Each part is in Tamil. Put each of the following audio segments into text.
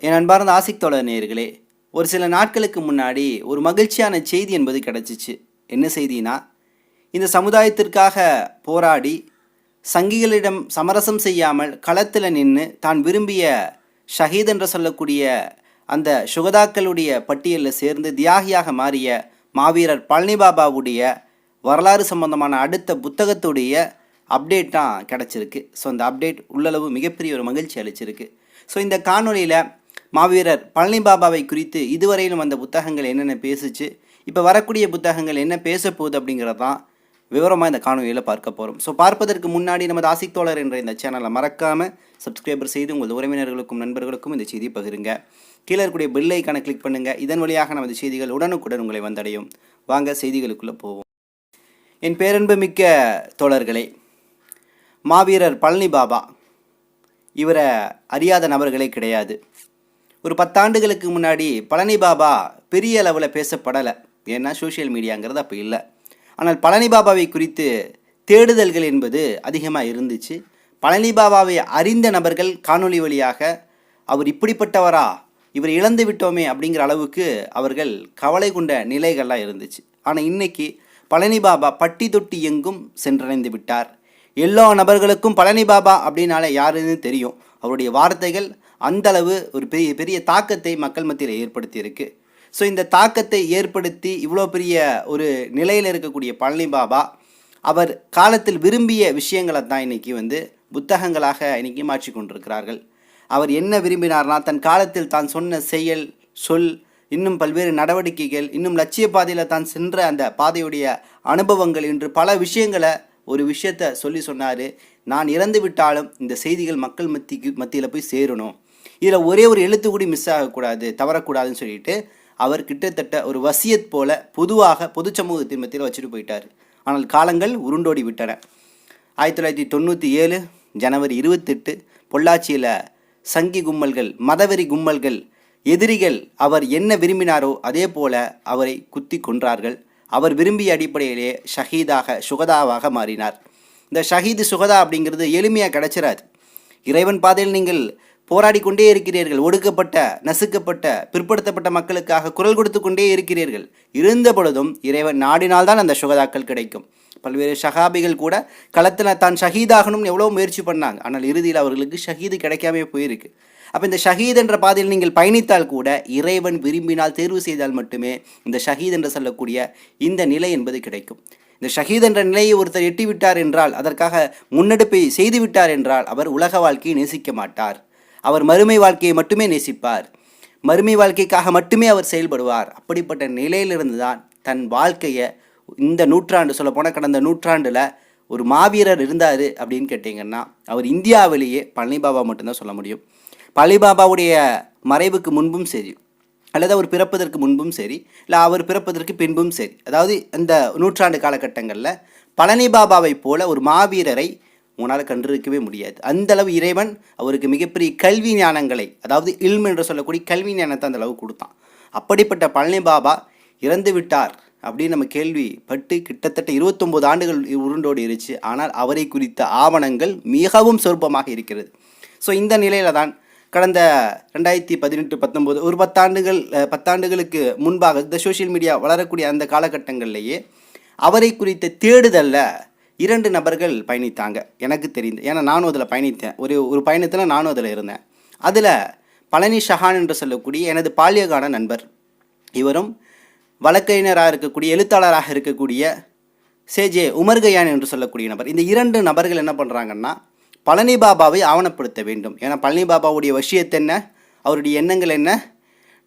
என் அன்பார்ந்த ஆசிக் தோழர் நேயர்களே, ஒரு சில நாட்களுக்கு முன்னாடி ஒரு மகிழ்ச்சியான செய்தி என்பது கிடச்சிச்சு. என்ன செய்தினா, இந்த சமுதாயத்திற்காக போராடி சங்கிகளிடம் சமரசம் செய்யாமல் களத்தில் நின்று தான் விரும்பிய ஷஹீத் என்று சொல்லக்கூடிய அந்த சுகதாக்களுடைய பட்டியலில் சேர்ந்து தியாகியாக மாறிய மாவீரர் பழனிபாபாவுடைய வரலாறு சம்பந்தமான அடுத்த புத்தகத்துடைய அப்டேட் தான் கிடச்சிருக்கு. ஸோ அந்த அப்டேட் உள்ளளவு மிகப்பெரிய ஒரு மகிழ்ச்சி அளிச்சிருக்கு. ஸோ இந்த காணொலியில் மாவீரர் பழனிபாபாவை குறித்து இதுவரையிலும் அந்த புத்தகங்கள் என்னென்ன பேசுச்சு, இப்போ வரக்கூடிய புத்தகங்கள் என்ன பேச போகுது அப்படிங்கிறது தான் விவரமாக இந்த காணொலியில் பார்க்க போகிறோம். ஸோ பார்ப்பதற்கு முன்னாடி நமது ஆசிக் தோழர் என்ற இந்த சேனலை மறக்காமல் சப்ஸ்கிரைபர் செய்து உங்கள் உறவினர்களுக்கும் நண்பர்களுக்கும் இந்த செய்தி பகிருங்க. கீழே இருக்கக்கூடிய பெல் ஐக்கானை கிளிக் பண்ணுங்கள். இதன் வழியாக நமது செய்திகள் உடனுக்குடன் உங்களை வந்தடையும். வாங்க செய்திகளுக்குள்ளே போவோம். என் பேரன்பு மிக்க தோழர்களே, மாவீரர் பழனிபாபா இவரை அறியாத நபர்களே கிடையாது. ஒரு 10 ஆண்டுகளுக்கு முன்னாடி பழனிபாபா பெரிய அளவில் பேசப்படலை. ஏன்னா சோஷியல் மீடியாங்கிறது அப்போ இல்லை. ஆனால் பழனிபாபாவை குறித்து தேடுதல்கள் என்பது அதிகமாக இருந்துச்சு. பழனிபாபாவை அறிந்த நபர்கள் காணொளி வழியாக அவர் இப்படிப்பட்டவரா, இவர் இழந்து விட்டோமே அப்படிங்கிற அளவுக்கு அவர்கள் கவலை கொண்ட நிலைகள்லாம் இருந்துச்சு. ஆனால் இன்னைக்கு பழனிபாபா பட்டி தொட்டி எங்கும் சென்றடைந்து விட்டார். எல்லா நபர்களுக்கும் பழனிபாபா அப்படின்னாலே யாருன்னு தெரியும். அவருடைய வார்த்தைகள் அந்தளவு ஒரு பெரிய பெரிய தாக்கத்தை மக்கள் மத்தியில் ஏற்படுத்தியிருக்கு. ஸோ இந்த தாக்கத்தை ஏற்படுத்தி இவ்வளோ பெரிய ஒரு நிலையில் இருக்கக்கூடிய பழனிபாபா அவர் காலத்தில் விரும்பிய விஷயங்களை தான் இன்றைக்கி புத்தகங்களாக இன்றைக்கி மாற்றி கொண்டிருக்கிறார்கள். அவர் என்ன விரும்பினார்னா, தன் காலத்தில் தான் சொன்ன செயல், சொல், இன்னும் பல்வேறு நடவடிக்கைகள், இன்னும் லட்சிய பாதையில் தான் சென்ற அந்த பாதையுடைய அனுபவங்கள் என்று பல விஷயங்களை ஒரு விஷயத்தை சொன்னார். நான் இறந்து விட்டாலும் இந்த செய்திகள் மக்கள் மத்தியில் போய் சேரணும், இதில் ஒரே ஒரு எழுத்து கூட மிஸ் ஆகக்கூடாது, தவறக்கூடாதுன்னு சொல்லிட்டு அவர் கிட்டத்தட்ட ஒரு வசியத் போல பொதுவாக பொது சமூகத்தின் மத்தியில் வச்சுட்டு போயிட்டார். ஆனால் காலங்கள் உருண்டோடி விட்டன. 1997 ஜனவரி 28 பொள்ளாச்சியில் சங்கி கும்மல்கள், மதவெறி கும்மல்கள், எதிரிகள் அவர் என்ன விரும்பினாரோ அதே போல அவரை குத்தி கொன்றார்கள். அவர் விரும்பிய அடிப்படையிலே ஷஹீதாக, சுகதாவாக மாறினார். இந்த ஷஹீது சுகதா அப்படிங்கிறது எளிமையாக கிடைச்சிடாது. இறைவன் பாதையில் நீங்கள் போராடி கொண்டே இருக்கிறீர்கள். ஒடுக்கப்பட்ட, நசுக்கப்பட்ட, பிற்படுத்தப்பட்ட மக்களுக்காக குரல் கொடுத்து கொண்டே இருக்கிறீர்கள். இருந்த பொழுதும் இறைவன் நாடினால்தான் அந்த சுகதாக்கள் கிடைக்கும். பல்வேறு ஷஹாபிகள் கூட களத்தில் தான் ஷஹீதாகணும்னு எவ்வளோ முயற்சி பண்ணாங்க. ஆனால் இறுதியில் அவர்களுக்கு ஷஹீது கிடைக்காமே போயிருக்கு. அப்போ இந்த ஷஹீத் என்ற பாதையில் நீங்கள் பயணித்தால் கூட இறைவன் விரும்பினால், தேர்வு செய்தால் மட்டுமே இந்த ஷஹீத் என்று சொல்லக்கூடிய இந்த நிலை என்பது கிடைக்கும். இந்த ஷஹீத் என்ற நிலையை ஒருத்தர் எட்டிவிட்டார் என்றால், அதற்காக முன்னெடுப்பை செய்துவிட்டார் என்றால், அவர் உலக வாழ்க்கையை நேசிக்க மாட்டார். அவர் மறுமை வாழ்க்கையை மட்டுமே நேசிப்பார். மறுமை வாழ்க்கைக்காக மட்டுமே அவர் செயல்படுவார். அப்படிப்பட்ட நிலையிலிருந்து தான் தன் வாழ்க்கையை இந்த நூற்றாண்டு, சொல்லப்போனால் கடந்த நூற்றாண்டில் ஒரு மாவீரர் இருந்தார் அப்படின்னு கேட்டிங்கன்னா அவர் இந்தியாவிலேயே பழனிபாபா மட்டும்தான் சொல்ல முடியும். பழனிபாபாவுடைய மறைவுக்கு முன்பும் சரி, அல்லது அவர் பிறப்பதற்கு முன்பும் சரி, இல்லை அவர் பிறப்பதற்கு பின்பும் சரி, அதாவது இந்த நூற்றாண்டு காலகட்டங்களில் பழனிபாபாவை போல ஒரு மாவீரரை உங்களால் கண்டிருக்கவே முடியாது. அந்தளவு இறைவன் அவருக்கு மிகப்பெரிய கல்வி ஞானங்களை, அதாவது இல்ம் என்று சொல்லக்கூடிய கல்வி ஞானத்தை அந்த அளவு கொடுத்தான். அப்படிப்பட்ட பழனிபாபா இறந்து விட்டார் அப்படின்னு நம்ம கேள்விப்பட்டு கிட்டத்தட்ட 29 ஆண்டுகள் உருண்டோடி இருந்துச்சு. ஆனால் அவரை குறித்த ஆவணங்கள் மிகவும் சொற்பமாக இருக்கிறது. ஸோ இந்த நிலையில தான் கடந்த 2018-19 ஒரு 10 ஆண்டுகளுக்கு முன்பாக இந்த சோஷியல் மீடியா வளரக்கூடிய அந்த காலகட்டங்கள்லேயே அவரை குறித்த தேடுதலில் 2 நபர்கள் பயணித்தாங்க. எனக்கு தெரிந்து, ஏன்னா நானும் அதில் பயணித்தேன். ஒரு பயணத்தில் நானும் அதில் இருந்தேன். அதில் பழனி ஷஹான் என்று சொல்லக்கூடிய எனது பால்யகால நண்பர், இவரும் வழக்கறிஞராக இருக்கக்கூடிய, எழுத்தாளராக இருக்கக்கூடிய சேஜே உமர்கயான் என்று சொல்லக்கூடிய நபர். இந்த 2 நபர்கள் என்ன பண்ணுறாங்கன்னா, பழனிபாபாவை ஆவணப்படுத்த வேண்டும். ஏன்னா பழனிபாபாவுடைய விஷயத்தை என்ன, அவருடைய எண்ணங்கள் என்ன,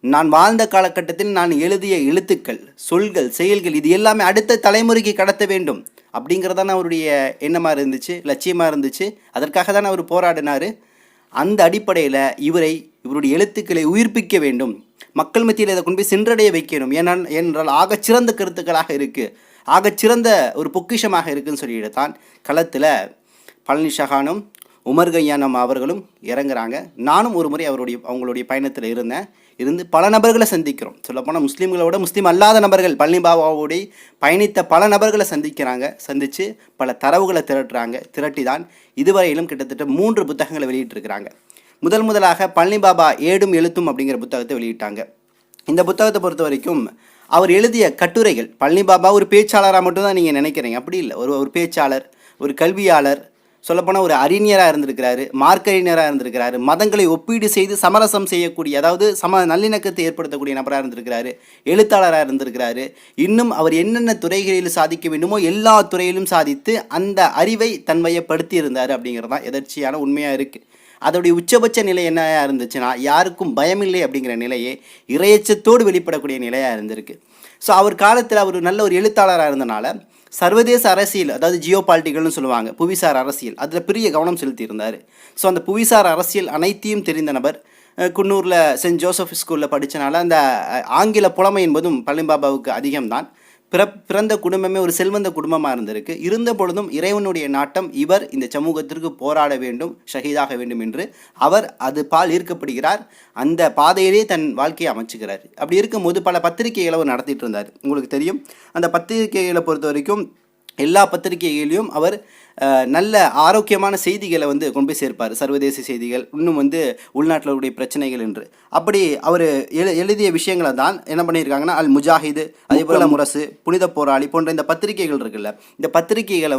நான் வாழ்ந்த காலகட்டத்தில் நான் எழுதிய எழுத்துக்கள், சொல்கள், செயல்கள், இது எல்லாமே அடுத்த தலைமுறைக்கு கடத்த வேண்டும் அப்படிங்கிறதான அவருடைய எண்ணமாக இருந்துச்சு, லட்சியமாக இருந்துச்சு. அதற்காக தான் அவர் போராடினார். அந்த அடிப்படையில் இவருடைய எழுத்துக்களை உயிர்ப்பிக்க வேண்டும், மக்கள் மத்தியில் இதை கொண்டு போய் சென்றடைய வைக்கணும். ஏனென்றால் ஆகச்சிறந்த கருத்துக்களாக இருக்குது, ஆகச்சிறந்த ஒரு பொக்கிஷமாக இருக்குதுன்னு சொல்லிட்டு தான் களத்தில் பழனி ஷஹானும் உமர்கயானம் அவர்களும் இறங்குறாங்க. நானும் ஒரு முறை அவங்களுடைய பயணத்தில் இருந்து பல நபர்களை சந்திக்கிறோம். சொல்லப்போனால் முஸ்லீம்களோட முஸ்லீம் அல்லாத நபர்கள் பழனிபாபாவோடைய பயணித்த பல நபர்களை சந்தித்து பல தரவுகளை திரட்டி தான் இதுவரையிலும் கிட்டத்தட்ட 3 புத்தகங்களை வெளியிட்டிருக்கிறாங்க. முதலாக பழனி பாபா ஏடும் எழுத்தும் அப்படிங்கிற புத்தகத்தை வெளியிட்டாங்க. இந்த புத்தகத்தை பொறுத்த வரைக்கும் அவர் எழுதிய கட்டுரைகள், பழனி பாபா ஒரு பேச்சாளராக மட்டும்தான் நீங்கள் நினைக்கிறீங்க, அப்படி இல்லை. ஒரு பேச்சாளர், ஒரு கல்வியாளர், சொல்லப்போனால் ஒரு அறிஞராக இருந்திருக்கிறாரு, மார்க்கறிஞராக இருந்திருக்கிறாரு, மதங்களை ஒப்பீடு செய்து சமரசம் செய்யக்கூடிய, அதாவது நல்லிணக்கத்தை ஏற்படுத்தக்கூடிய நபராக இருந்திருக்கிறாரு, எழுத்தாளராக இருந்திருக்கிறாரு. இன்னும் அவர் என்னென்ன துறைகளில் சாதிக்க வேண்டுமோ எல்லா துறையிலும் சாதித்து அந்த அறிவை தன்மையப்படுத்தி இருந்தார் அப்படிங்கிறது தான் எதர்ச்சியான உண்மையாக இருக்குது. அதோடைய உச்சபட்ச நிலை என்னையாக இருந்துச்சுன்னா, யாருக்கும் பயமில்லை அப்படிங்கிற நிலையே இறையச்சத்தோடு வெளிப்படக்கூடிய நிலையாக இருந்திருக்கு. ஸோ அவர் காலத்தில் அவர் நல்ல ஒரு எழுத்தாளராக இருந்தனால சர்வதேச அரசியல், அதாவது ஜியோ பாலிட்டிக்கல்னு சொல்லுவாங்க, புவிசார் அரசியல், அதில் பெரிய கவனம் செலுத்தியிருந்தார். ஸோ அந்த புவிசார் அரசியல் அனைத்தையும் தெரிந்த நபர். குன்னூரில் சென்ட் ஜோசப் ஸ்கூலில் படித்தனால அந்த ஆங்கில புலமை என்பதும் பழனி பாபாவுக்கு அதிகம்தான். பிறந்த குடும்பமே ஒரு செல்வந்த குடும்பமாக இருந்திருக்கு. இருந்த பொழுதும் இறைவனுடைய நாட்டம், இவர் இந்த சமூகத்திற்கு போராட வேண்டும், ஷஹீதாக வேண்டும் என்று அவர் அது பால் ஈர்க்கப்படுகிறார். அந்த பாதையிலே தன் வாழ்க்கையை அமைச்சுக்கிறார். அப்படி இருக்கும்போது பல பத்திரிகைகளை அவர் நடத்திட்டு இருந்தார். உங்களுக்கு தெரியும், அந்த பத்திரிகைகளை பொறுத்த வரைக்கும் எல்லா பத்திரிகைகளையும் அவர் நல்ல ஆரோக்கியமான செய்திகளை கொண்டு போய் சேர்ப்பார். சர்வதேச செய்திகள், இன்னும் உள்நாட்டிலுடைய பிரச்சனைகள் என்று. அப்படி அவர் எழுதிய விஷயங்களை தான் என்ன பண்ணியிருக்காங்கன்னா, அல் முஜாஹிது, அதே போல் முரசு, புனித போராளி போன்ற இந்த பத்திரிகைகள் இருக்குல்ல, இந்த பத்திரிகைகளை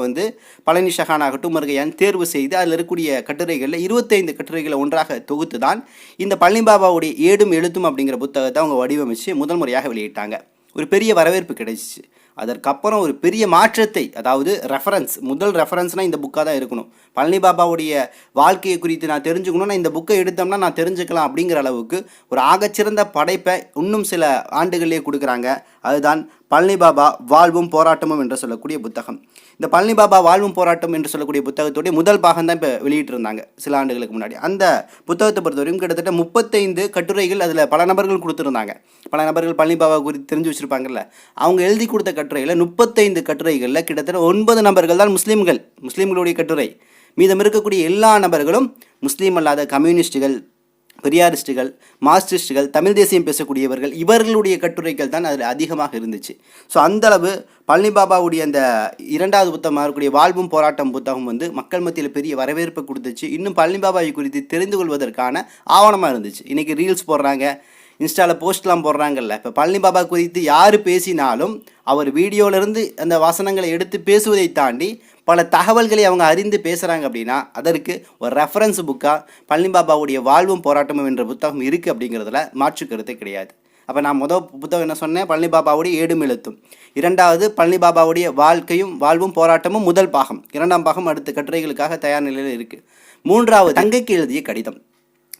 பழனி ஷஹான் ஆகட்டும் முருகையான் தேர்வு செய்து அதில் இருக்கக்கூடிய கட்டுரைகளில் 25 கட்டுரைகளை ஒன்றாக தொகுத்து தான் இந்த பழனி பாபாவுடைய ஏடும் எழுத்தும் அப்படிங்கிற புத்தகத்தை அவங்க வடிவமைச்சு முதல் முறையாக வெளியிட்டாங்க. ஒரு பெரிய வரவேற்பு கிடைச்சிச்சு. அதற்கப்புறம் ஒரு பெரிய மாற்றத்தை, அதாவது முதல் ரெஃபரன்ஸ்னால் இந்த புக்காக தான் இருக்கணும். பழனி பாபாவுடைய வாழ்க்கையை குறித்து நான் தெரிஞ்சுக்கணும்னா இந்த புக்கை எடுத்தோம்னா நான் தெரிஞ்சுக்கலாம் அப்படிங்கிற அளவுக்கு ஒரு ஆகச்சிறந்த படைப்பை இன்னும் சில ஆண்டுகளிலே கொடுக்குறாங்க. அதுதான் பழனி பாபா வாழ்வும் போராட்டமும் என்று சொல்லக்கூடிய புத்தகம். இந்த பழனி பாபா வாழ்வும் போராட்டம் என்று சொல்லக்கூடிய புத்தகத்துடைய முதல் பாகம் தான் இப்போ வெளியிட்டிருந்தாங்க சில ஆண்டுகளுக்கு முன்னாடி. அந்த புத்தகத்தை பொறுத்தவரைக்கும் கிட்டத்தட்ட 35 கட்டுரைகள் அதில் பல நபர்கள் கொடுத்துருந்தாங்க. பல நபர்கள் பழனி பாபா குறித்து தெரிஞ்சு வச்சுருப்பாங்கல்ல, அவங்க எழுதி கொடுத்த கட்டுரையில் 35 கட்டுரைகளில் கிட்டத்தட்ட 9 நபர்கள் தான் முஸ்லீம்களுடைய கட்டுரை. மீதம் இருக்கக்கூடிய எல்லா நபர்களும் முஸ்லீம் அல்லாத கம்யூனிஸ்டுகள், பெரியாரிஸ்டுகள், மார்க்சிஸ்டுகள், தமிழ் தேசியம் பேசக்கூடியவர்கள், இவர்களுடைய கட்டுரைகள் தான் அதில் அதிகமாக இருந்துச்சு. ஸோ அந்தளவு பழனி பாபாவுடைய அந்த 2வது புத்தகமாக இருக்கக்கூடிய வாழ்வும் போராட்டம் புத்தகம் மக்கள் மத்தியில் பெரிய வரவேற்பை கொடுத்துச்சு. இன்னும் பழனி பாபாவை குறித்து தெரிந்து கொள்வதற்கான ஆவணமாக இருந்துச்சு. இன்றைக்கி ரீல்ஸ் போடுறாங்க, இன்ஸ்டாவில் போஸ்ட்லாம் போடுறாங்கல்ல. இப்போ பழனி பாபா குறித்து யார் பேசினாலும் அவர் வீடியோவிலேருந்து அந்த வசனங்களை எடுத்து பேசுவதை தாண்டி பல தகவல்களை அவங்க அறிந்து பேசுகிறாங்க. அப்படின்னா அதற்கு ஒரு ரெஃபரன்ஸ் புக்காக பழனி பாபாவுடைய வாழ்வும் போராட்டமும் என்ற புத்தகம் இருக்குது அப்படிங்கிறதுல மாற்று கருத்தே கிடையாது. அப்போ நான் புத்தகம் என்ன சொன்னேன், பழனி பாபாவுடைய ஏடும் எழுத்தும். 2வது பழனி பாபாவுடைய வாழ்க்கையும் வாழ்வும் போராட்டமும் முதல் பாகம். 2ஆம் பாகம் அடுத்த கட்டுரைகளுக்காக தயார் நிலையில் இருக்குது. 3வது தங்கைக்கு எழுதிய கடிதம்.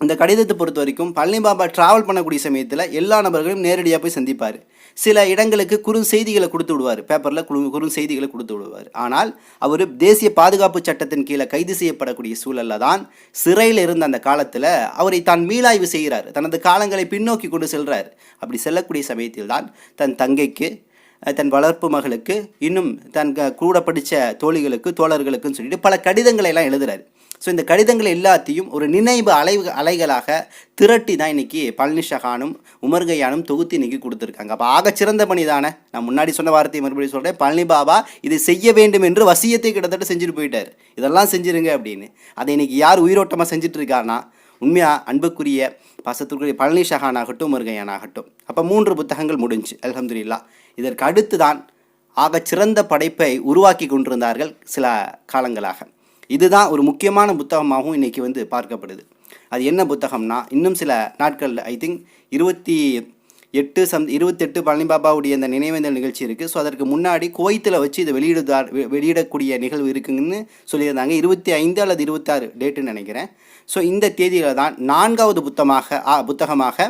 இந்த கடிதத்தை பொறுத்த வரைக்கும் பழனி பாபா ட்ராவல் பண்ணக்கூடிய சமயத்தில் எல்லா நபர்களையும் நேரடியாக போய் சந்திப்பார். சில இடங்களுக்கு குறுஞ்செய்திகளை கொடுத்து விடுவார், பேப்பரில் குறுஞ்செய்திகளை கொடுத்து விடுவார். ஆனால் அவர் தேசிய பாதுகாப்பு சட்டத்தின் கீழே கைது செய்யப்படக்கூடிய சூழலில் தான் சிறையில் இருந்த அந்த காலத்தில் அவரை தான் மீளாய்வு செய்கிறார், தனது காலங்களை பின்னோக்கி கொண்டு செல்கிறார். அப்படி செல்லக்கூடிய சமயத்தில் தான் தன் தங்கைக்கு, தன் வளர்ப்பு மகளுக்கு, இன்னும் தன் கூட படித்த தோழர்களுக்குன்னு சொல்லிட்டு பல கடிதங்களை எல்லாம் எழுதுகிறார். ஸோ இந்த கடிதங்கள் எல்லாத்தையும் ஒரு நினைவு அலைகளாக திரட்டி தான் இன்றைக்கி பழனி ஷஹானும் உமர்கையானும் தொகுத்து இன்றைக்கி கொடுத்துருக்காங்க. அப்போ ஆகச்சிறந்த பணி தானே. நான் முன்னாடி சொன்ன வார்த்தையை மறுபடியும் சொல்கிறேன், பழனி பாபா இதை செய்ய வேண்டும் என்று வசியத்தை கிட்டத்தட்ட செஞ்சுட்டு போயிட்டார், இதெல்லாம் செஞ்சுருங்க அப்படின்னு. அதை இன்றைக்கி யார் உயிரோட்டமாக செஞ்சிட்ருக்காருன்னா உண்மையாக அன்புக்குரிய பாசத்துக்குரிய பழனி ஷஹான் ஆகட்டும் முருகையான் ஆகட்டும். அப்போ 3 புத்தகங்கள் முடிஞ்சு, அல்ஹம்துலில்லாஹ். இதற்கு அடுத்து தான் ஆகச்சிறந்த படைப்பை உருவாக்கி கொண்டிருந்தார்கள் சில காலங்களாக. இதுதான் ஒரு முக்கியமான புத்தகமாகவும் இன்றைக்கி பார்க்கப்படுது. அது என்ன புத்தகம்னா, இன்னும் சில நாட்களில் ஐ திங்க் 28 பழனி பாபாவுடைய அந்த நினைவேந்தல் நிகழ்ச்சி இருக்குது. ஸோ அதற்கு முன்னாடி குவைத்தில் வச்சு இதை வெளியிடக்கூடிய நிகழ்வு இருக்குதுன்னு சொல்லியிருந்தாங்க. 25 அல்லது 26 டேட்டுன்னு நினைக்கிறேன். ஸோ இந்த தேதியில் தான் 4வது புத்தகமாக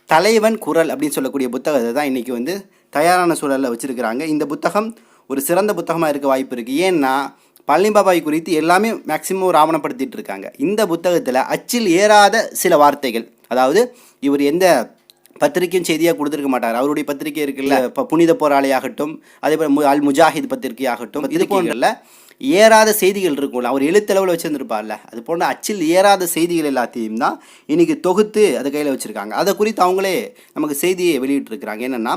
தலைவன் குரல் அப்படின்னு சொல்லக்கூடிய புத்தகத்தை தான் இன்றைக்கி தயாரான சூழலில் வச்சுருக்கிறாங்க. இந்த புத்தகம் ஒரு சிறந்த புத்தகமாக இருக்க வாய்ப்பு இருக்குது. ஏன்னா பழனி பாபாவை குறித்து எல்லாமே மேக்சிமம் ஒரு ஆவணப்படுத்திட்டு இருக்காங்க. இந்த புத்தகத்தில் அச்சில் ஏறாத சில வார்த்தைகள், அதாவது இவர் எந்த பத்திரிக்கையும் செய்தியாக கொடுத்துருக்க மாட்டார். அவருடைய பத்திரிகை இருக்குல்ல, இப்போ புனித போராளி ஆகட்டும், அதே போல் அல் முஜாஹித் பத்திரிகை ஆகட்டும், இது போன்றல ஏறாத செய்திகள் இருக்கும்ல, அவர் எழுத்தளவில் வச்சுருந்துருப்பார்ல, அது போன்ற அச்சில் ஏறாத செய்திகள் எல்லாத்தையும் தான் இன்றைக்கி தொகுத்து அதை கையில் வச்சுருக்காங்க. அதை குறித்து அவங்களே நமக்கு செய்தியை வெளியிட்டிருக்கிறாங்க. என்னென்னா,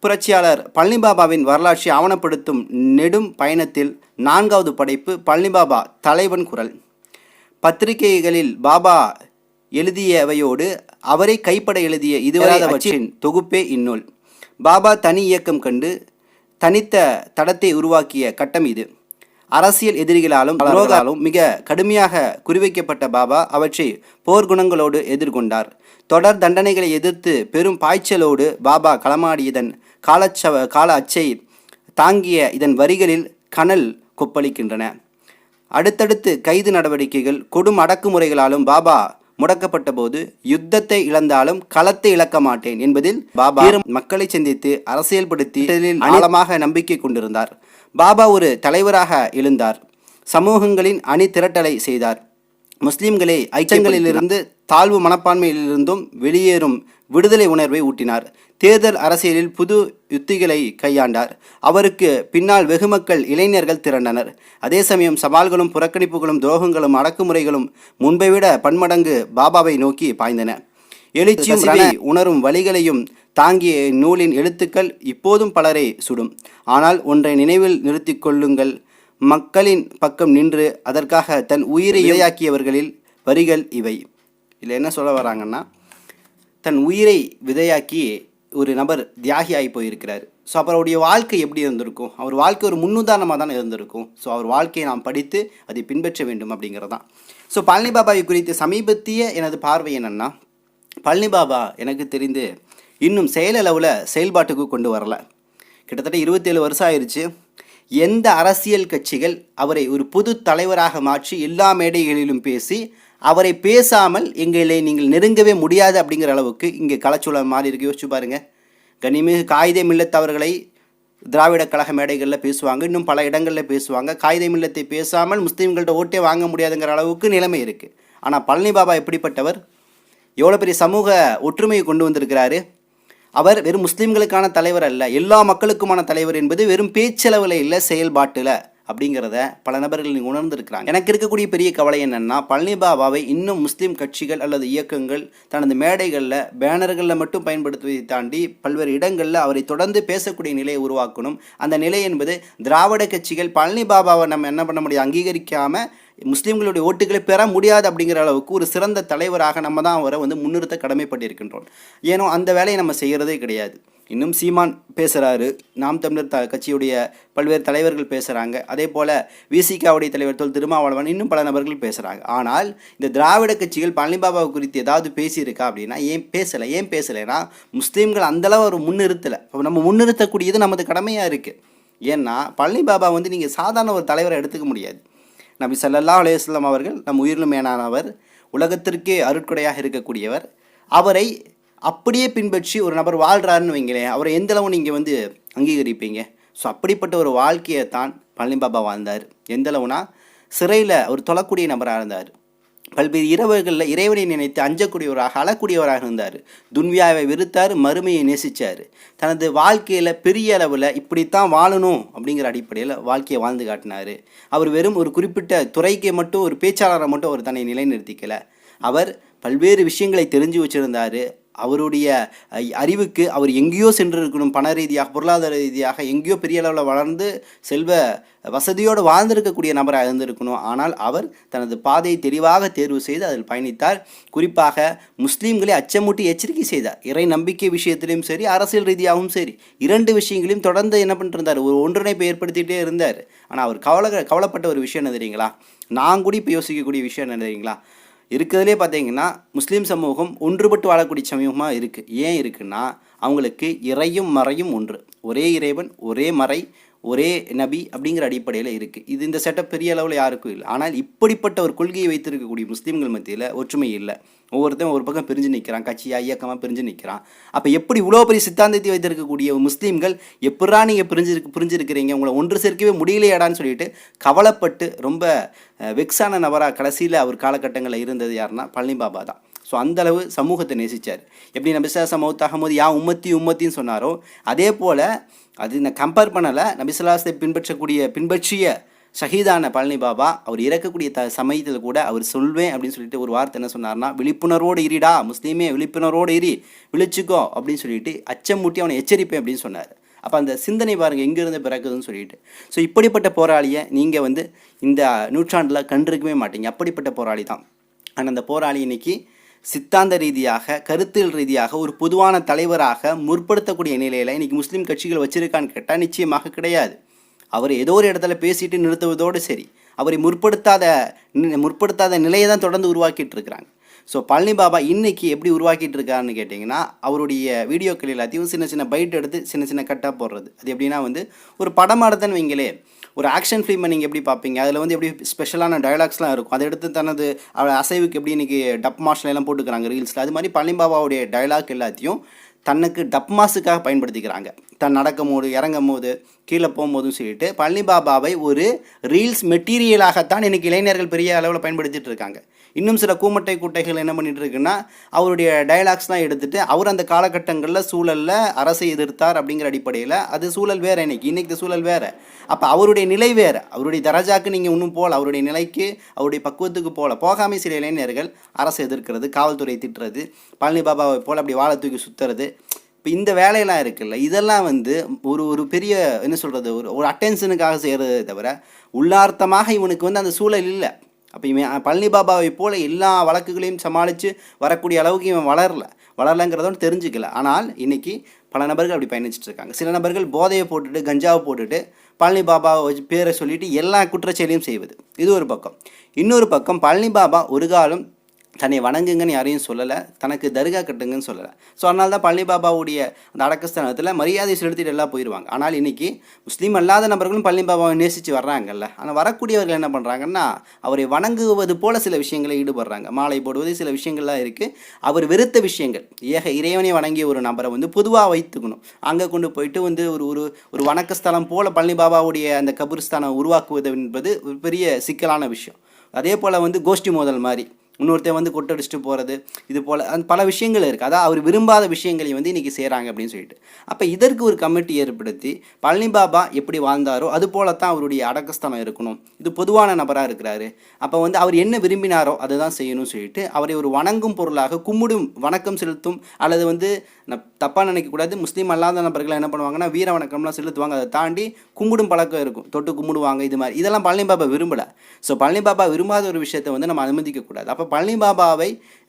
புரட்சியாளர் பழனி பாபாவின் வரலாற்றை ஆவணப்படுத்தும் நெடும் பயணத்தில் 4வது படைப்பு பழனி பாபா தலைவன் குரல். பத்திரிகைகளில் பாபா எழுதியவையோடு அவரை கைப்பட எழுதிய இதுவரையின் தொகுப்பே இந்நூல். பாபா தனி இயக்கம் கண்டு தனித்த தடத்தை உருவாக்கிய கட்டம் இது. அரசியல் எதிரிகளாலும் பலராலும் மிக கடுமையாக குறிவைக்கப்பட்ட பாபா அவற்றை போர்க்குணங்களோடு எதிர்கொண்டார். தொடர் தண்டனைகளை எதிர்த்து பெரும் பாய்ச்சலோடு பாபா களமாடியதன் கால அச்சை தாங்கிய இதன் வரிகளில் கனல் கொப்பளிக்கின்றன. அடுத்தடுத்து கைது நடவடிக்கைகள் கொடும் அடக்குமுறைகளாலும் பாபா முடக்கப்பட்ட போது யுத்தத்தை இழந்தாலும் களத்தை இழக்க மாட்டேன் என்பதில் பாபா மக்களை சந்தித்து அரசியல்படுத்தி ஆழமாக நம்பிக்கை கொண்டிருந்தார். பாபா ஒரு தலைவராக எழுந்தார். சமூகங்களின் அணி திரட்டலை செய்தார். முஸ்லிம்களை ஐச்சங்களிலிருந்து தாழ்வு மனப்பான்மையிலிருந்தும் வெளியேறும் விடுதலை உணர்வை ஊட்டினார். தேர்தல் அரசியலில் புது யுத்திகளை கையாண்டார். அவருக்கு பின்னால் வெகுமக்கள் இளைஞர்கள் திரண்டனர். அதே சமயம் சவால்களும் புறக்கணிப்புகளும் துரோகங்களும் அடக்குமுறைகளும் முன்பை விட பன்மடங்கு பாபாவை நோக்கி பாய்ந்தன. எழுச்சியும் உணரும் வழிகளையும் தாங்கிய நூலின் எழுத்துக்கள் இப்போதும் பலரை சுடும். ஆனால் ஒன்றை நினைவில் நிறுத்தி கொள்ளுங்கள், மக்களின் பக்கம் நின்று அதற்காக தன் உயிரை விதையாக்கியவர்களில் வரிகள் இவை. இதில் என்ன சொல்ல வராங்கன்னா, தன் உயிரை விதையாக்கி ஒரு நபர் தியாகியாகி போயிருக்கிறார். ஸோ அவருடைய வாழ்க்கை எப்படி இருந்திருக்கும்? அவர் வாழ்க்கை ஒரு முன்னுதாரணமாக தான் இருந்திருக்கும். ஸோ அவர் வாழ்க்கையை நாம் படித்து அதை பின்பற்ற வேண்டும் அப்படிங்கிறது தான். ஸோ பழனி பாபாவை குறித்து சமீபத்திய எனது பார்வை என்னென்னா, பழனி பாபா எனக்கு தெரிந்து இன்னும் செயலளவில் செயல்பாட்டுக்கு கொண்டு வரலை. கிட்டத்தட்ட 27 வருஷம் ஆயிடுச்சு. எந்த அரசியல் கட்சிகள் அவரை ஒரு பொது தலைவராக மாற்றி எல்லா மேடைகளிலும் பேசி அவரை பேசாமல் எங்களை நீங்கள் நெருங்கவே முடியாது அப்படிங்கிற அளவுக்கு இங்கே கலாச்சூழல் மாறி இருக்கு. யோசிச்சு பாருங்கள். கனிமிகு காயிதே மில்லத் அவர்களை திராவிட கழக மேடைகளில் பேசுவாங்க, இன்னும் பல இடங்களில் பேசுவாங்க. காயிதே மில்லத்தை பேசாமல் முஸ்லீம்கள்ட்ட ஓட்டே வாங்க முடியாதுங்கிற அளவுக்கு நிலைமை இருக்குது. ஆனால் பழனி பாபா எப்படிப்பட்டவர்? எவ்வளோ பெரிய சமூக ஒற்றுமையை கொண்டு வந்திருக்கிறாரு. அவர் வெறும் முஸ்லீம்களுக்கான தலைவர் அல்ல, எல்லா மக்களுக்குமான தலைவர் என்பது வெறும் பேச்சளவில் இல்லை, செயல்பாட்டில் அப்படிங்கிறத பல நபர்கள் நீங்கள் உணர்ந்திருக்கிறாங்க. எனக்கு இருக்கக்கூடிய பெரிய கவலை என்னென்னா, பழனி பாபாவை இன்னும் முஸ்லீம் கட்சிகள் அல்லது இயக்கங்கள் தனது மேடைகளில் பேனர்களில் மட்டும் பயன்படுத்துவதை தாண்டி பல்வேறு இடங்களில் அவரை தொடர்ந்து பேசக்கூடிய நிலையை உருவாக்கணும். அந்த நிலை என்பது திராவிட கட்சிகள் பழனி பாபாவை நம்ம என்ன பண்ண முடியும், அங்கீகரிக்காமல் முஸ்லீம்களுடைய ஓட்டுகளை பெற முடியாது அப்படிங்கிற அளவுக்கு ஒரு சிறந்த தலைவராக நம்ம தான் அவரை முன்னிறுத்த கடமைப்பட்டிருக்கின்றோம். ஏனோ அந்த வேலையை நம்ம செய்கிறதே கிடையாது. இன்னும் சீமான் பேசுகிறாரு, நாம் தமிழர் கட்சியுடைய பல்வேறு தலைவர்கள் பேசுகிறாங்க, அதே போல் விசிகாவுடைய தலைவர் திருமாவளவன், இன்னும் பல நபர்கள் பேசுகிறாங்க. ஆனால் இந்த திராவிட கட்சிகள் பழனி பாபாவை குறித்து ஏதாவது பேசியிருக்கா அப்படின்னா ஏன் பேசலைன்னா முஸ்லீம்கள் அந்தளவு ஒரு முன்னிறுத்தலை. இப்போ நம்ம முன்னிறுத்தக்கூடியது நமது கடமையாக இருக்குது. ஏன்னா பழனி பாபா நீங்கள் சாதாரண ஒரு தலைவரை எடுத்துக்க முடியாது. நபி ஸல்லல்லாஹு அலைஹி வஸல்லம் அவர்கள் நம் உயிரிலும் மேலானவர், உலகத்திற்கே அருட்கொடையாக இருக்கக்கூடியவர். அவரை அப்படியே பின்பற்றி ஒரு நபர் வாழ்கிறாருன்னு வைங்களேன், அவரை எந்தளவு நீங்கள் அங்கீகரிப்பீங்க? ஸோ அப்படிப்பட்ட ஒரு வாழ்க்கையை தான் பழனி பாபா வாழ்ந்தார். எந்தளவுனா சிறையில் அவர் தொழக்கூடிய நபராக இருந்தார். பல்வேறு இரவுகளில் இறைவனை நினைத்து அஞ்சக்கூடியவராக அழக்கூடியவராக இருந்தார். துன்யாவை வெறுத்தார், மறுமையை நேசித்தார். தனது வாழ்க்கையில் பெரிய அளவில் இப்படித்தான் வாழணும் அப்படிங்கிற அடிப்படையில் வாழ்க்கையை வாழ்ந்து காட்டினார். அவர் வெறும் ஒரு குறிப்பிட்ட துறைக்கு மட்டும் ஒரு பேச்சாளரை மட்டும் அவர் தன்னை நிலைநிறுத்திக்கலை. அவர் பல்வேறு விஷயங்களை தெரிஞ்சு வச்சுருந்தார். அவருடைய அறிவுக்கு அவர் எங்கேயோ சென்று இருக்கணும், பண ரீதியாக பொருளாதார ரீதியாக எங்கேயோ பெரிய அளவில் வளர்ந்து செல்வ வசதியோடு வாழ்ந்திருக்கக்கூடிய நபராக இருந்திருக்கணும். ஆனால் அவர் தனது பாதையை தெளிவாக தேர்வு செய்து அதில் பயணித்தார். குறிப்பாக முஸ்லீம்களை அச்சமூட்டி எச்சரிக்கை செய்தார். இறை நம்பிக்கை விஷயத்திலையும் சரி, அரசியல் ரீதியாகவும் சரி, இரண்டு விஷயங்களையும் தொடர்ந்து என்ன பண்ணிருந்தார், ஒரு ஒன்றிணைப்பை ஏற்படுத்திகிட்டே இருந்தார். ஆனால் அவர் கவலைப்பட்ட ஒரு விஷயம் என்ன தெரியுங்களா? நான் கூட இப்போ யோசிக்கக்கூடிய விஷயம் என்ன தெரியுங்களா? இருக்கிறதுலே பார்த்தீங்கன்னா முஸ்லீம் சமூகம் ஒன்றுபட்டு வாழக்கூடிய சமூகமாக இருக்குது. ஏன் இருக்குன்னா, அவங்களுக்கு இறையும் மறையும் ஒன்று, ஒரே இறைவன், ஒரே மறை, ஒரே நபி அப்படிங்கிற அடிப்படையில் இருக்குது. இந்த செட்டப் பெரிய அளவில் யாருக்கும் இல்லை. ஆனால் இப்படிப்பட்ட ஒரு கொள்கையை வைத்திருக்கக்கூடிய முஸ்லீம்கள் மத்தியில் ஒற்றுமை இல்லை. ஒவ்வொருத்தரும் ஒரு பக்கம் பிரிஞ்சு நிற்கிறான், கட்சியாக இயக்கமாக பிரிஞ்சு நிற்கிறான். அப்போ எப்படி இவ்வளோ பெரிய சித்தாந்தத்தை வைத்திருக்கக்கூடிய முஸ்லீம்கள் எப்படா நீங்கள் புரிஞ்சிருக்கிறீங்க, உங்களை ஒன்று சேர்க்கவே முடியலையாடான்னு சொல்லிட்டு கவலைப்பட்டு ரொம்ப வெக்ஸான நபராக கடைசியில் அவர் காலகட்டங்களில் இருந்தது யாருன்னா பழனி பாபா தான். ஸோ அந்தளவு சமூகத்தை நேசித்தார். எப்படி நபிசல்லாஹு மௌத்தாகும்போது உம்மத்தின்னு சொன்னாரோ, அதே போல் அது நான் கம்பேர் பண்ணலை. நபிசல்லாஹை பின்பற்றிய ஷஹீதான பழனி பாபா அவர் இறக்கக்கூடிய சமயத்தில் கூட அவர் சொல்வேன் அப்படின்னு சொல்லிட்டு ஒரு வார்த்தை என்ன சொன்னார்னா, விழிப்புணர்வோடு இரிடா முஸ்லீமே, விழிப்புணர்வோடு விழிச்சுக்கோ அப்படின்னு சொல்லிட்டு அச்சமூட்டி அவனை எச்சரிப்பேன் அப்படின்னு சொன்னார். அப்போ அந்த சிந்தனை பாருங்கள் எங்கேருந்து பிறக்குதுன்னு சொல்லிட்டு. ஸோ இப்படிப்பட்ட போராளியை நீங்கள் இந்த நூற்றாண்டில் கண்டிருக்கவே மாட்டீங்க. அப்படிப்பட்ட போராளி தான். ஆனால் அந்த போராளி இன்னைக்கு சித்தாந்த ரீதியாக கருத்தியல் ரீதியாக ஒரு பொதுவான தலைவராக முற்படுத்தக்கூடிய நிலையில் இன்றைக்கி முஸ்லீம் கட்சிகள் வச்சுருக்கான்னு கேட்டால் நிச்சயமாக கிடையாது. அவர் ஏதோ ஒரு இடத்துல பேசிட்டு நிறுத்துவதோடு சரி, அவரை முற்படுத்தாத நிலையை தான் தொடர்ந்து உருவாக்கிட்டு இருக்கிறாங்க. ஸோ பழனி பாபா இன்றைக்கி எப்படி உருவாக்கிட்டு இருக்காருன்னு கேட்டிங்கன்னா, அவருடைய வீடியோக்கள் எல்லாத்தையும் சின்ன சின்ன பைட் எடுத்து சின்ன சின்ன கட்டாக போடுறது. அது எப்படின்னா ஒரு படமாக எடுத்தேன்னு வைங்களே, ஒரு ஆக்ஷன் ஃபிலிமை நீங்கள் எப்படி பார்ப்பீங்க, அதில் எப்படி ஸ்பெஷலான டயலாக்ஸ்லாம் இருக்கும், அதை எடுத்து தனது அசைவுக்கு எப்படி இன்றைக்கி டப் மாஸ்டர் எல்லாம் போட்டுக்கிறாங்க ரீல்ஸில். அது மாதிரி பழனி பாபாவுடைய டயலாக் எல்லாத்தையும் தனக்கு டப் மாஸுக்காக பயன்படுத்திக்கிறாங்க. தன் நடக்கும் போது, இறங்கும் போது, கீழே போகும்போதும் சொல்லிட்டு பழனி பாபாவை ஒரு ரீல்ஸ் மெட்டீரியலாகத்தான் இன்றைக்கி இளைஞர்கள் பெரிய அளவில் பயன்படுத்திகிட்டு இருக்காங்க. இன்னும் சில கூமட்டை கூட்டைகள் என்ன பண்ணிகிட்டு இருக்குன்னா, அவருடைய டயலாக்ஸ்லாம் எடுத்துகிட்டு அவர் அந்த காலகட்டங்களில் சூழலில் அரசை எதிர்த்தார் அப்படிங்கிற அடிப்படையில் அது சூழல் வேறு, இன்றைக்கி சூழல் வேறு. அப்போ அவருடைய நிலை வேறு, அவருடைய தரஜாக்கு நீங்கள் இன்னும் போகல, அவருடைய நிலைக்கு அவருடைய பக்குவத்துக்கு போகாமல் சில இளைஞர்கள் அரசை எதிர்க்கிறது, காவல்துறையை திட்டுறது, பழனி பாபாவை போல் அப்படி வாழை தூக்கி சுற்றுறது. இப்போ இந்த வேலையெல்லாம் இருக்குல்ல, இதெல்லாம் ஒரு பெரிய என்ன சொல்கிறது, ஒரு அட்டென்ஷனுக்காக செய்கிறதே தவிர உள்ளார்த்தமாக இவனுக்கு அந்த சூழல் இல்லை. அப்போ இவன் பழனி பாபாவை போல் எல்லா வழக்குகளையும் சமாளித்து வரக்கூடிய அளவுக்கு இவன் வளரலைங்கிறதோடு தெரிஞ்சுக்கல. ஆனால் இன்றைக்கி பல நபர்கள் அப்படி பயணிச்சுட்டு இருக்காங்க. சில நபர்கள் போதையை போட்டுட்டு, கஞ்சாவை போட்டுட்டு, பழனி பாபாவை வச்சு பேரை சொல்லிவிட்டு எல்லா குற்றச்செயலையும் செய்வது. இது ஒரு பக்கம். இன்னொரு பக்கம் பழனி பாபா ஒரு காலம் தன்னை வணங்குங்கன்னு யாரையும் சொல்லலை, தனக்கு தர்கா கட்டுங்கன்னு சொல்லலை. ஸோ அதனால தான் பழனி பாபாவுடைய அந்த அடக்கஸ்தானத்தில் மரியாதை செலுத்திட்டு எல்லாம் போயிடுவாங்க. ஆனால் இன்றைக்கி முஸ்லீம் அல்லாத நபர்களும் பழனி பாபாவை நேசித்து வர்றாங்கல்ல. ஆனால் வரக்கூடியவர்கள் என்ன பண்ணுறாங்கன்னா, அவரை வணங்குவது போல் சில விஷயங்களை ஈடுபடுறாங்க. மாலை போடுவது, சில விஷயங்கள்லாம் இருக்குது. அவர் வெறுத்த விஷயங்கள், இறைவனை வணங்கிய ஒரு நபரை பொதுவாக வைத்துக்கணும். அங்கே கொண்டு போயிட்டு ஒரு வணக்கஸ்தலம் போல் பழனி பாபாவுடைய அந்த கபூர்ஸ்தானம் உருவாக்குவது என்பது ஒரு பெரிய சிக்கலான விஷயம். அதே போல் கோஷ்டி மோதல் மாதிரி இன்னொருத்தன் கொட்டடிச்சுட்டு போகிறது, இது போல் பல விஷயங்கள் இருக்குது. அதான் அவர் விரும்பாத விஷயங்களை இன்றைக்கி செய்கிறாங்க அப்படின்னு சொல்லிட்டு. அப்போ இதற்கு ஒரு கமிட்டி ஏற்படுத்தி பழனி பாபா எப்படி வாழ்ந்தாரோ அது போலத்தான் அவருடைய அடக்கஸ்தானம் இருக்கணும். இது பொதுவான நபராக இருக்கிறாரு. அப்போ அவர் என்ன விரும்பினாரோ அதை தான் செய்யணும்னு சொல்லிட்டு அவரை ஒரு வணங்கும் பொருளாக வணக்கம் செலுத்தும், அல்லது தப்பாக நினைக்கக்கூடாது, முஸ்லீம் அல்லாத நபர்கள் என்ன பண்ணுவாங்கன்னா வீர வணக்கம்லாம் செலுத்துவாங்க. அதை தாண்டி கும்பிடும் பழக்கம் இருக்கும், தொட்டு கும்பிடுவாங்க. இது மாதிரி இதெல்லாம் பழனி பாபா விரும்பலை. ஸோ பழனி பாபா விரும்பாத ஒரு விஷயத்தை நம்ம அனுமதிக்கக்கூடாது. அப்போ பழனி பாபாவை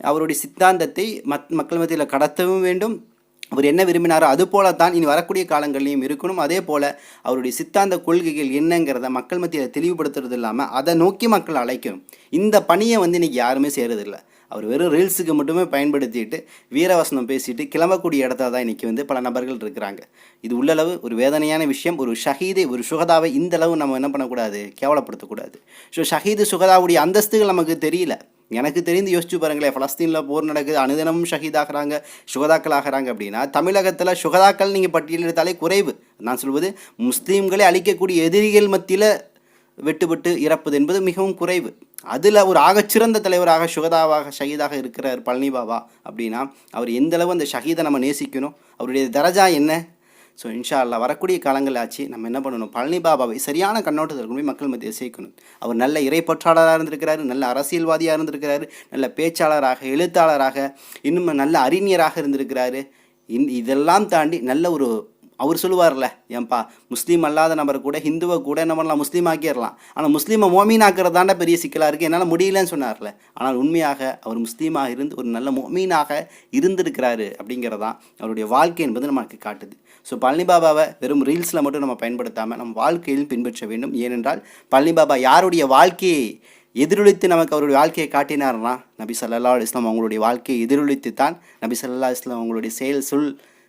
அவருடைய சித்தாந்தத்தை மக்கள் மத்தியில் கடத்தவும் வேண்டும். அவர் என்ன விரும்பினாரோ அது போலத்தான் இனி வரக்கூடிய காலங்கள்லையும் இருக்கணும். அதே போல் அவருடைய சித்தாந்த கொள்கைகள் என்னங்கிறத மக்கள் மத்தியில் தெளிவுபடுத்துறது இல்லாமல் அதை நோக்கி மக்கள் அழைக்கணும். இந்த பணியை இன்றைக்கி யாருமே செய்கிறதில்லை. அவர் வெறும் ரீல்ஸுக்கு மட்டுமே பயன்படுத்திட்டு வீரவசனம் பேசிட்டு கிளம்பக்கூடிய இடத்துல தான் இன்றைக்கி பல நபர்கள் இருக்கிறாங்க. இது உள்ளளவு ஒரு வேதனையான விஷயம். ஒரு ஷஹீதை, ஒரு சுகதாவை இந்தளவு நம்ம என்ன பண்ணக்கூடாது, கேவலப்படுத்தக்கூடாது. ஸோ ஷஹீது சுகதாவுடைய அந்தஸ்துகள் நமக்கு தெரியல. எனக்கு தெரிந்து யோசிச்சு பாருங்களேன், பலஸ்தீனில் போர் நடக்குது, அனுதினமும் ஷஹீதாகிறாங்க, சுகதாக்கள் ஆகிறாங்க. அப்படின்னா தமிழகத்தில் சுகதாக்கள் நீங்கள் பட்டியலிட்டாலே குறைவு. நான் சொல்வது முஸ்லீம்களை அழிக்கக்கூடிய எதிரிகள் மத்தியில் வெட்டுப்பட்டு இறப்பது என்பது மிகவும் குறைவு. அதில் ஒரு ஆகச்சிறந்த தலைவராக சுகதாவாக ஷஹீதாக இருக்கிறார் பழனி பாபா. அப்படின்னா அவர் எந்தளவு அந்த ஷஹீதை நம்ம நேசிக்கணும், அவருடைய தரஜா என்ன. ஸோ இன்ஷா அல்லாஹ் வரக்கூடிய காலங்கள் ஆச்சு நம்ம என்ன பண்ணணும், பழனி பாபாவை சரியான கண்ணோட்டத்தில் கொண்டு போய் மக்கள் மத்தியில் சேர்க்கணும். அவர் நல்ல இறைப்பற்றாளராக இருந்திருக்கிறாரு, நல்ல அரசியல்வாதியாக இருந்திருக்கிறாரு, நல்ல பேச்சாளராக, எழுத்தாளராக, இன்னும் நல்ல அறிஞராக இருந்திருக்கிறாரு. இதெல்லாம் தாண்டி நல்ல அவர் சொல்லுவார்ல, ஏன்பா முஸ்லீம் அல்லாத நபரை கூட, ஹிந்துவை கூட என்ன பண்ணலாம், முஸ்லீம் ஆக்கிடலாம். ஆனால் முஸ்லீமை மோமீன் ஆக்கிறதாண்டா பெரிய சிக்கலாக இருக்குது, என்னால் முடியலன்னு சொன்னார்ல. ஆனால் உண்மையாக அவர் முஸ்லீமாக இருந்து ஒரு நல்ல மோமீனாக இருந்திருக்கிறாரு அப்படிங்கிறதான் அவருடைய வாழ்க்கை என்பது நமக்கு காட்டுது. ஸோ பழனி பாபாவை வெறும் ரீல்ஸில் மட்டும் நம்ம பயன்படுத்தாமல் நம்ம வாழ்க்கையில் பின்பற்ற வேண்டும். ஏனென்றால் பழனி பாபா யாருடைய வாழ்க்கையை எதிரொலித்து நமக்கு அவருடைய வாழ்க்கையை காட்டினார்னா, நபி ஸல்லல்லாஹு அலைஹி வஸல்லம் அவங்களுடைய வாழ்க்கையை எதிரொலித்து தான், நபி ஸல்லல்லாஹு அலைஹி வஸல்லம் அவங்களுடைய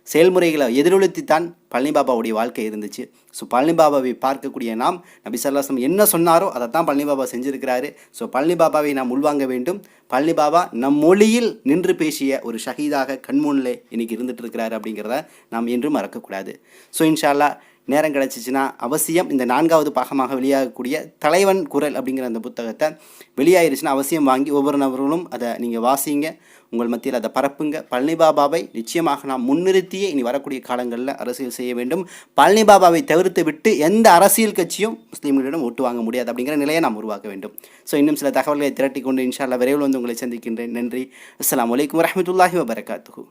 செயல்முறைகளை எதிரொலித்துத்தான் பழனி பாபாவுடைய வாழ்க்கை இருந்துச்சு. ஸோ பழனி பாபாவை பார்க்கக்கூடிய நாம், நபி ஸல்லல்லாஹு அலைஹி வஸல்லம் என்ன சொன்னாரோ அதை தான் பழனி பாபா செஞ்சுருக்கிறாரு. ஸோ பழனி பாபாவை நாம் உள்வாங்க வேண்டும். பழனி பாபா நம் மொழியில் நின்று பேசிய ஒரு ஷஹீதாக கண்முன்னிலே இன்றைக்கி இருந்துகிட்டு இருக்கிறாரு அப்படிங்கிறத நாம் என்றும் மறக்கக்கூடாது. ஸோ இன்ஷா அல்லாஹ் நேரம் கிடச்சிச்சின்னா அவசியம் இந்த 4வது பாகமாக வெளியாகக்கூடிய தலைவன் குரல் அப்படிங்கிற அந்த புத்தகத்தை வெளியாயிருச்சுன்னா அவசியம் வாங்கி ஒவ்வொரு நபர்களும் அதை நீங்கள் வாசிங்க, உங்கள் மத்தியில் அதை பரப்புங்க. பழனி பாபாவை நிச்சயமாக நாம் முன்னிறுத்தியே இனி வரக்கூடிய காலங்களில் அரசியல் செய்ய வேண்டும். பழனி பாபாவை தவிர்த்து விட்டு எந்த அரசியல் கட்சியும் முஸ்லீம்களிடம் ஓட்டு வாங்க முடியாது அப்படிங்கிற நிலையை நாம் உருவாக்க வேண்டும். ஸோ இன்னும் சில தகவல்களை திரட்டி கொண்டு இன்ஷா அல்லாஹ் விரைவில் உங்களை சந்திக்கின்றேன். நன்றி. அஸ்ஸலாமு அலைக்கும் வரஹ்மத்துல்லாஹி வபரகாத்துஹு.